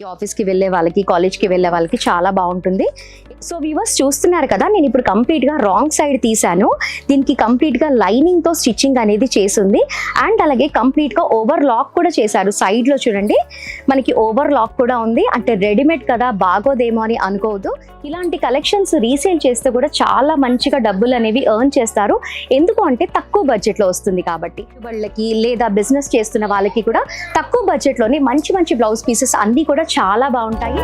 ఆఫీస్కి వెళ్ళే వాళ్ళకి కాలేజ్కి వెళ్ళే వాళ్ళకి చాలా బాగుంటుంది. సో వ్యూవర్స్ చూస్తున్నారు కదా, నేను ఇప్పుడు కంప్లీట్గా రాంగ్ సైడ్ తీసాను. దీనికి కంప్లీట్గా లైనింగ్తో స్టిచ్చింగ్ అనేది చేసింది అండ్ అలాగే కంప్లీట్గా ఓవర్ లాక్ కూడా చేశారు. సైడ్లో చూడండి మనకి ఓవర్ లాక్ కూడా ఉంది. అంటే రెడీమేడ్ కదా బాగోదేమో అని అనుకోవద్దు. ఇలాంటి కలెక్షన్స్ రీసేల్ చేస్తే కూడా చాలా మంచిగా డబ్బులు అనేవి ఎర్న్ చేస్తారు. ఎందుకు అంటే తక్కువ బడ్జెట్లో వస్తుంది కాబట్టి. వాళ్ళకి లేదా బిజినెస్ చేస్తున్న వాళ్ళకి కూడా తక్కువ బడ్జెట్లోనే మంచి మంచి బ్లౌజ్ పీసెస్ అన్నీ కూడా చాలా బాగుంటాయి.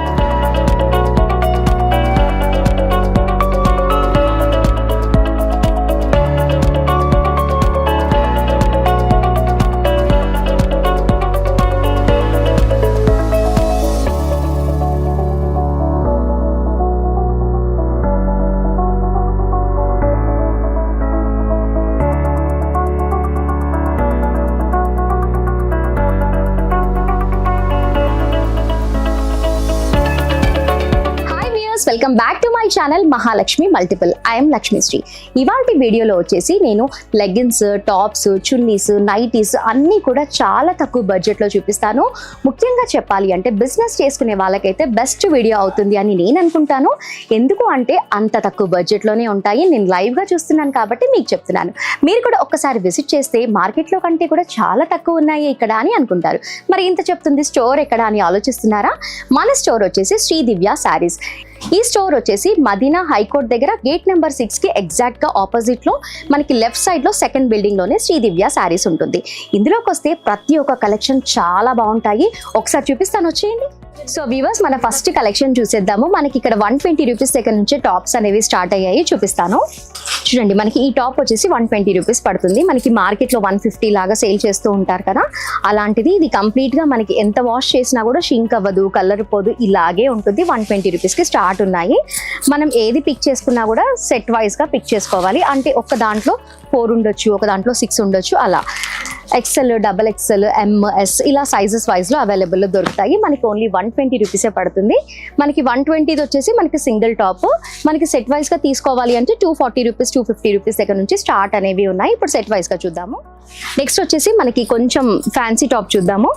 Welcome back to my channel Mahalakshmi multiple. I'm Lakshmisri. ఇవాళ వీడియోలో వచ్చేసి నేను లెగ్గిన్స్, టాప్స్, చున్నీస్, నైటీస్ అన్నీ కూడా చాలా తక్కువ బడ్జెట్లో చూపిస్తాను. ముఖ్యంగా చెప్పాలి అంటే బిజినెస్ చేసుకునే వాళ్ళకైతే బెస్ట్ వీడియో అవుతుంది అని నేను అనుకుంటాను. ఎందుకు అంటే అంత తక్కువ బడ్జెట్లోనే ఉంటాయి. నేను లైవ్గా చూస్తున్నాను కాబట్టి మీకు చెప్తున్నాను. మీరు కూడా ఒక్కసారి విజిట్ చేస్తే మార్కెట్లో కంటే కూడా చాలా తక్కువ ఉన్నాయి ఇక్కడ అని అనుకుంటారు. మరి ఇంత చెప్తుంది స్టోర్ ఎక్కడ అని ఆలోచిస్తున్నారా? మన స్టోర్ వచ్చేసి శ్రీ దివ్య శారీస్. ఈ స్టోర్ వచ్చేసి మదీనా హైకోర్ట్ దగ్గర గేట్ నెంబర్ 6కి ఎగ్జాక్ట్గా ఆపోజిట్లో మనకి లెఫ్ట్ సైడ్లో సెకండ్ బిల్డింగ్లోనే శ్రీ దివ్య శారీస్ ఉంటుంది. ఇందులోకి వస్తే ప్రతి ఒక్క కలెక్షన్ చాలా బాగుంటాయి. ఒకసారి చూపిస్తాను, వచ్చేయండి. సో వ్యూవర్స్ మన ఫస్ట్ కలెక్షన్ చూసేద్దాము. మనకి ఇక్కడ 120 రూపీస్ దగ్గర నుంచి టాప్స్ అనేవి స్టార్ట్ అయ్యాయి. చూపిస్తాను చూడండి. మనకి ఈ టాప్ వచ్చేసి 120 రూపీస్ పడుతుంది. మనకి మార్కెట్లో 150 లాగా సేల్ చేస్తూ ఉంటారు కదా, అలాంటిది ఇది కంప్లీట్గా మనకి ఎంత వాష్ చేసినా కూడా షింక్ అవ్వదు, కలర్ పోదు, ఇలాగే ఉంటుంది. 120 రూపీస్కి స్టార్ట్ ఉన్నాయి. మనం ఏది పిక్ చేసుకున్నా కూడా సెట్ వైజ్గా పిక్ చేసుకోవాలి. అంటే ఒక దాంట్లో 4 ఉండొచ్చు, ఒక దాంట్లో 6 ఉండొచ్చు, అలా ఎక్సెల్, డబల్ ఎక్సెల్, MS ఇలా సైజెస్ వైజ్లో అవైలబుల్లో దొరుకుతాయి. మనకి ఓన్లీ 120 రూపీసే పడుతుంది. మనకి 120 వచ్చేసి మనకి సింగిల్ టాప్. మనకి సెట్ వైజ్గా తీసుకోవాలి అంటే 240 రూపీస్, 250 రూపీస్ దగ్గర నుంచి స్టార్ట్ అనేవి ఉన్నాయి. ఇప్పుడు సెట్ వైజ్గా చూద్దాము. నెక్స్ట్ వచ్చేసి మనకి కొంచెం ఫ్యాన్సీ టాప్ చూద్దాము.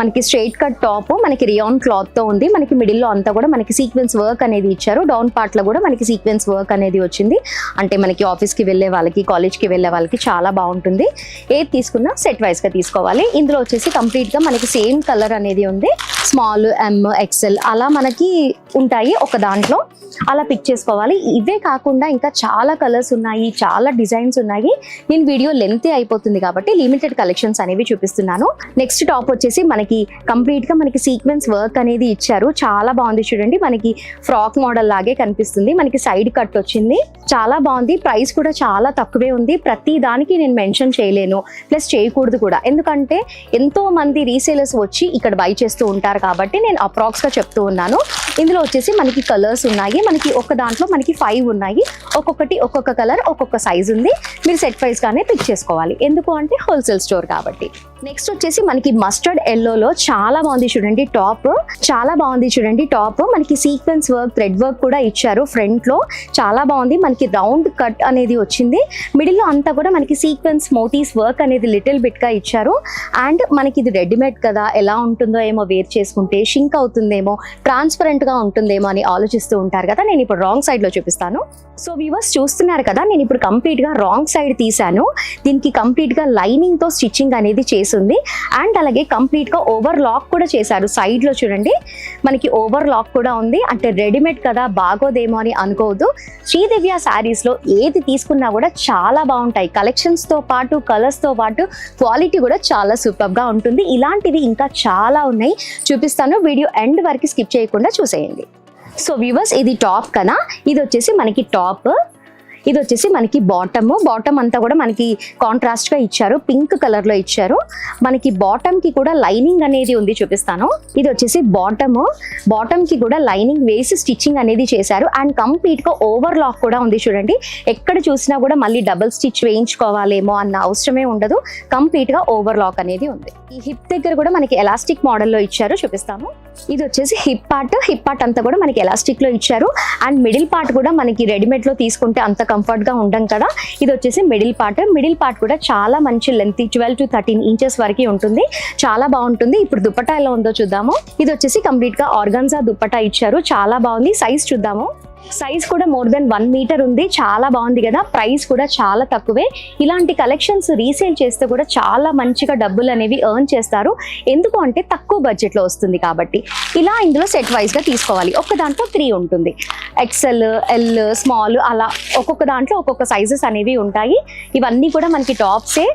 మనకి స్ట్రైట్ కట్ టాప్ మనకి రియాన్ క్లాత్తో ఉంది. మనకి మిడిల్లో అంతా కూడా మనకి సీక్వెన్స్ వర్క్ అనేది ఇచ్చారు. డౌన్ పార్ట్లో కూడా మనకి సీక్వెన్స్ వర్క్ అనేది వచ్చింది. అంటే మనకి ఆఫీస్కి వెళ్ళే వాళ్ళకి కాలేజ్కి వెళ్ళే వాళ్ళకి చాలా బాగుంటుంది. ఏది తీసుకున్నా సెట్ వైజ్గా తీసుకోవాలి. ఇందులో వచ్చేసి కంప్లీట్గా మనకి సేమ్ కలర్ అనేది ఉంది. స్మాల్, M, XL అలా మనకి ఉంటాయి ఒక దాంట్లో, అలా పిక్ చేసుకోవాలి. ఇవే కాకుండా ఇంకా చాలా కలర్స్ ఉన్నాయి, చాలా డిజైన్స్ ఉన్నాయి. నేను వీడియో లెంత్ అయిపోతుంది కాబట్టి లిమిటెడ్ కలెక్షన్స్ అనేవి చూపిస్తున్నాను. నెక్స్ట్ టాప్ వచ్చేసి మనకి కంప్లీట్గా మనకి సీక్వెన్స్ వర్క్ అనేది ఇచ్చారు. చాలా బాగుంది చూడండి. మనకి ఫ్రాక్ మోడల్ లాగే కనిపిస్తుంది. మనకి సైడ్ కట్ వచ్చింది. చాలా బాగుంది. ప్రైస్ కూడా చాలా తక్కువే ఉంది. ప్రతి దానికి నేను మెన్షన్ చేయలేను, ప్లస్ చేయకూడదు కూడా. ఎందుకంటే ఎంతో మంది రీసేలర్స్ వచ్చి ఇక్కడ బై చేస్తూ ఉంటారు కాబట్టి నేను అప్రాక్స్గా చెప్తూ ఉన్నాను. ఇందులో వచ్చేసి మనకి కలర్స్ ఉన్నాయి. మనకి ఒక దాంట్లో మనకి 5 ఉన్నాయి. ఒక్కొక్కటి ఒక్కొక్క కలర్, ఒక్కొక్క సైజ్ ఉంది. మీరు సెట్ వైజ్గానే పిక్ చేసుకోవాలి. ఎందుకు అంటే హోల్సేల్ స్టోర్ కాబట్టి. నెక్స్ట్ వచ్చేసి మనకి మస్టర్డ్ ఎల్లోలో చాలా బాగుంది చూడండి టాప్. చాలా బాగుంది చూడండి టాప్. మనకి సీక్వెన్స్ వర్క్, థ్రెడ్ వర్క్ కూడా ఇచ్చారు ఫ్రంట్ లో. చాలా బాగుంది. మనకి రౌండ్ కట్ అనేది వచ్చింది. మిడిల్ లో అంతా కూడా మనకి సీక్వెన్స్ మోతీస్ వర్క్ అనేది లిటిల్ బిట్ గా ఇచ్చారు. అండ్ మనకి ఇది రెడీమేడ్ కదా, ఎలా ఉంటుందో ఏమో, వేర్ చేసుకుంటే షింక్ అవుతుందేమో, ట్రాన్స్పరెంట్ గా ఉంటుందేమో అని ఆలోచిస్తూ ఉంటారు కదా. నేను ఇప్పుడు రాంగ్ సైడ్ లో చూపిస్తాను. సో వ్యూవర్స్ చూస్తున్నారు కదా, నేను ఇప్పుడు కంప్లీట్ గా రాంగ్ సైడ్ తీసాను. దీనికి కంప్లీట్ గా లైనింగ్ తో స్టిచ్చింగ్ అనేది చేసింది అండ్ అలాగే కంప్లీట్ గా ఓవర్ లాక్ కూడా చేశారు. సైడ్ లో చూడండి మనకి ఓవర్ లాక్ కూడా ఉంది. అంటే రెడీమేడ్ కదా బాగోదేమో అని అనుకోవద్దు. శ్రీదివ్య శారీస్ లో ఏది తీసుకున్నా కూడా చాలా బాగుంటాయి. కలెక్షన్స్ తో పాటు కలర్స్ తో పాటు క్వాలిటీ కూడా చాలా సూపర్ గా ఉంటుంది. ఇలాంటివి ఇంకా చాలా ఉన్నాయి, చూపిస్తాను. వీడియో ఎండ్ వరకు స్కిప్ చేయకుండా చూసేయండి. సో వ్యూవర్స్ ఇది టాప్ కదా, ఇది వచ్చేసి మనకి టాప్, ఇది వచ్చేసి మనకి బాటమ్ అంతా కూడా మనకి కాంట్రాస్ట్ గా ఇచ్చారు. పింక్ కలర్ లో ఇచ్చారు. మనకి బాటమ్ కి కూడా లైనింగ్ అనేది ఉంది, చూపిస్తాను. ఇది వచ్చేసి బాటమ్ కి కూడా లైనింగ్ వేసి స్టిచ్చింగ్ అనేది చేశారు. అండ్ కంప్లీట్ గా ఓవర్ లాక్ కూడా ఉంది చూడండి. ఎక్కడ చూసినా కూడా మళ్ళీ డబుల్ స్టిచ్ వేయించుకోవాలేమో అన్న అవసరమే ఉండదు. కంప్లీట్ గా ఓవర్ లాక్ అనేది ఉంది. ఈ హిప్ దగ్గర కూడా మనకి ఎలాస్టిక్ మోడల్లో ఇచ్చారు, చూపిస్తాము. ఇది వచ్చేసి హిప్ పార్ట్ అంతా కూడా మనకి ఎలాస్టిక్ లో ఇచ్చారు. అండ్ మిడిల్ పార్ట్ కూడా మనకి రెడీమేడ్ లో తీసుకుంటే అంత కంఫర్ట్ గా ఉండం కదా. ఇది వచ్చేసి మిడిల్ పార్ట్ కూడా చాలా మంచి లెంత్ 12 to 13 ఇంచెస్ వరకు ఉంటుంది, చాలా బాగుంటుంది. ఇప్పుడు దుపట్టా ఎలా ఉందో చూద్దాము. ఇది వచ్చేసి కంప్లీట్ గా ఆర్గాన్జా దుపట్టా ఇచ్చారు, చాలా బాగుంది. సైజ్ చూద్దాము. సైజ్ కూడా మోర్ దెన్ 1 మీటర్ ఉంది, చాలా బాగుంది కదా. ప్రైస్ కూడా చాలా తక్కువే. ఇలాంటి కలెక్షన్స్ రీసేల్ చేస్తే కూడా చాలా మంచిగా డబ్బులు అనేవి ఎర్న్ చేస్తారు. ఎందుకు అంటే తక్కువ బడ్జెట్ లో వస్తుంది కాబట్టి. ఇలా ఇందులో సెట్ వైజ్ గా తీసుకోవాలి. ఒక్క దాంట్లో 3 ఉంటుంది, ఎక్సెల్, ఎల్, స్మాల్, అలా ఒక్కొక్క దాంట్లో ఒక్కొక్క సైజెస్ అనేవి ఉంటాయి. ఇవన్నీ కూడా మనకి టాప్సే.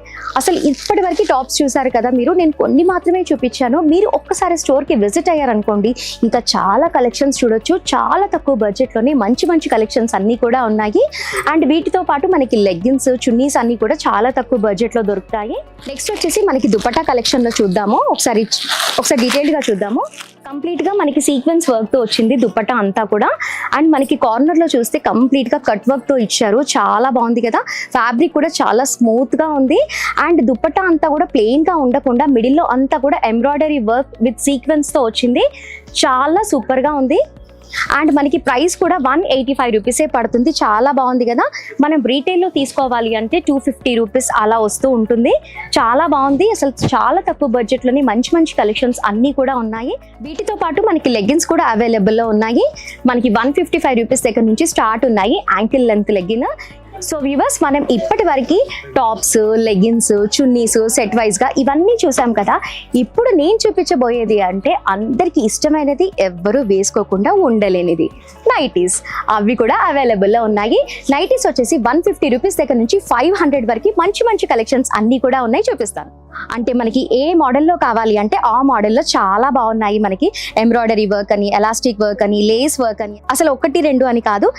అసలు ఇప్పటి వరకు టాప్స్ చూసారు కదా మీరు, నేను కొన్ని మాత్రమే చూపించాను. మీరు ఒక్కసారి స్టోర్ కి విజిట్ అయ్యారనుకోండి, ఇంకా చాలా కలెక్షన్స్ చూడొచ్చు. చాలా తక్కువ బడ్జెట్ లోనే మంచి కలెక్షన్స్ అన్ని కూడా ఉన్నాయి. అండ్ వీటితో పాటు మనకి లెగ్గిన్స్, చున్నీస్ అన్ని కూడా చాలా తక్కువ బడ్జెట్ లో దొరుకుతాయి. నెక్స్ట్ వచ్చేసి మనకి దుపట్టా కలెక్షన్ లో చూద్దాము. ఒకసారి డీటెయిల్డ్ గా చూద్దాము. కంప్లీట్ గా మనకి సీక్వెన్స్ వర్క్ తో వచ్చింది దుపట్టా అంతా కూడా. అండ్ మనకి కార్నర్ లో చూస్తే కంప్లీట్ గా కట్ వర్క్ తో ఇచ్చారు, చాలా బాగుంది కదా. ఫ్యాబ్రిక్ కూడా చాలా స్మూత్ గా ఉంది. అండ్ దుపట్టా అంతా కూడా ప్లెయిన్ గా ఉండకుండా మిడిల్ లో అంతా కూడా ఎంబ్రాయిడరీ వర్క్ విత్ సీక్వెన్స్ తో వచ్చింది, చాలా సూపర్ గా ఉంది. అండ్ మనకి ప్రైస్ కూడా 185 రూపీసే పడుతుంది, చాలా బాగుంది కదా. మనం రీటైల్లో తీసుకోవాలి అంటే 250 రూపీస్ అలా వస్తూ ఉంటుంది. చాలా బాగుంది, అసలు చాలా తక్కువ బడ్జెట్లోని మంచి కలెక్షన్స్ అన్నీ కూడా ఉన్నాయి. వీటితో పాటు మనకి లెగ్గిన్స్ కూడా అవైలబుల్లో ఉన్నాయి. మనకి 155 రూపీస్ దగ్గర నుంచి స్టార్ట్ ఉన్నాయి, ankle length legging. So viewers, మనం ఇప్పటి వరకు tops, leggings, chunnis set wise గా ఇవన్నీ చూసాం కదా. ఇప్పుడు నేను చూపించబోయేది అంటే అందరికి ఇష్టమైనది, ఎవ్వరూ వేసుకోకుండా ఉండలేనిది, నైటీస్. అవి కూడా అవైలబుల్లో ఉన్నాయి. నైటీస్ వచ్చేసి 150 రూపీస్ దగ్గర నుంచి 500 వరకు మంచి కలెక్షన్స్ అన్ని కూడా ఉన్నాయి, చూపిస్తాను. అంటే మనకి ఏ మోడల్లో కావాలి అంటే ఆ మోడల్లో చాలా బాగున్నాయి. మనకి ఎంబ్రాయిడరీ వర్క్ అని, ఎలాస్టిక్ వర్క్ అని, లేస్ వర్క్ అని, అసలు 1, 2 అని కాదు,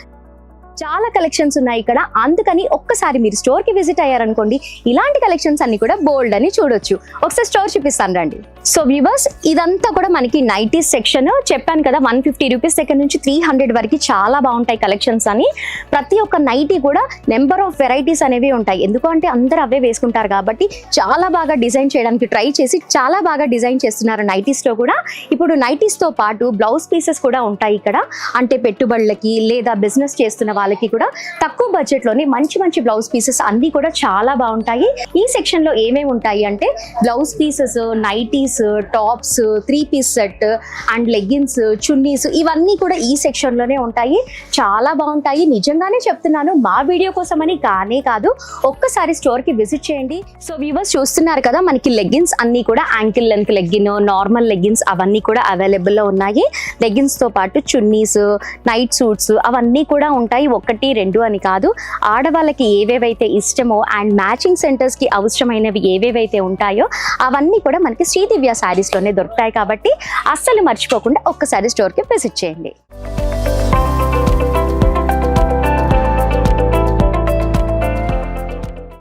చాలా కలెక్షన్స్ ఉన్నాయి ఇక్కడ. అందుకని ఒక్కసారి మీరు స్టోర్ కి విజిట్ అయ్యారనుకోండి, ఇలాంటి కలెక్షన్స్ అన్ని కూడా బోల్డ్ అని చూడొచ్చు. ఒకసారి స్టోర్ చూపిస్తాను రండి. సో వ్యూవర్స్, ఇదంతా కూడా మనకి నైటీస్ సెక్షన్. చెప్పాను కదా 150 రూపీస్ దగ్గర నుంచి 300 వరకు చాలా బాగుంటాయి కలెక్షన్స్ అని. ప్రతి ఒక్క నైటీ కూడా నెంబర్ ఆఫ్ వెరైటీస్ అనేవి ఉంటాయి. ఎందుకంటే అందరూ అవే వేసుకుంటారు కాబట్టి చాలా బాగా డిజైన్ చేయడానికి ట్రై చేసి చాలా బాగా డిజైన్ చేస్తున్నారు నైటీస్ లో కూడా. ఇప్పుడు నైటీస్ తో పాటు బ్లౌజ్ పీసెస్ కూడా ఉంటాయి ఇక్కడ. అంటే పెట్టుబడులకి లేదా బిజినెస్ చేస్తున్న వాళ్ళకి కూడా తక్కువ బడ్జెట్ లోనే మంచి బ్లౌజ్ పీసెస్ అన్ని కూడా చాలా బాగుంటాయి. ఈ సెక్షన్ లో ఏమేమి ఉంటాయి అంటే blouse pieces, nighties, tops, 3 piece set and leggings, chunnis, ఇవన్నీ కూడా ఈ సెక్షన్ లోనే ఉంటాయి. చాలా బాగుంటాయి, నిజంగానే చెప్తున్నాను. మా వీడియో కోసమని కానే కాదు, ఒక్కసారి స్టోర్ కి విజిట్ చేయండి. సో వ్యూవర్స్ చూస్తున్నారు కదా, మనకి లెగ్గిన్స్ అన్ని కూడా ankle length legging, normal leggings అవన్నీ కూడా అవైలబుల్ లో ఉన్నాయి. లెగ్గిన్స్ తో పాటు చున్నీస్, నైట్ సూట్స్ అవన్నీ కూడా ఉంటాయి. 1, 2 అని కాదు. ఆడవాళ్ళకి ఏవేవైతే ఇష్టమో అండ్ మ్యాచింగ్ సెంటర్స్ కి అవసరమైనవి ఏవేవైతే ఉంటాయో అవన్నీ కూడా మనకి శ్రీదివ్య శారీస్ లోనే దొరుకుతాయి. కాబట్టి అస్సలు మర్చిపోకుండా ఒక్కసారి స్టోర్ కి విజిట్ చేయండి.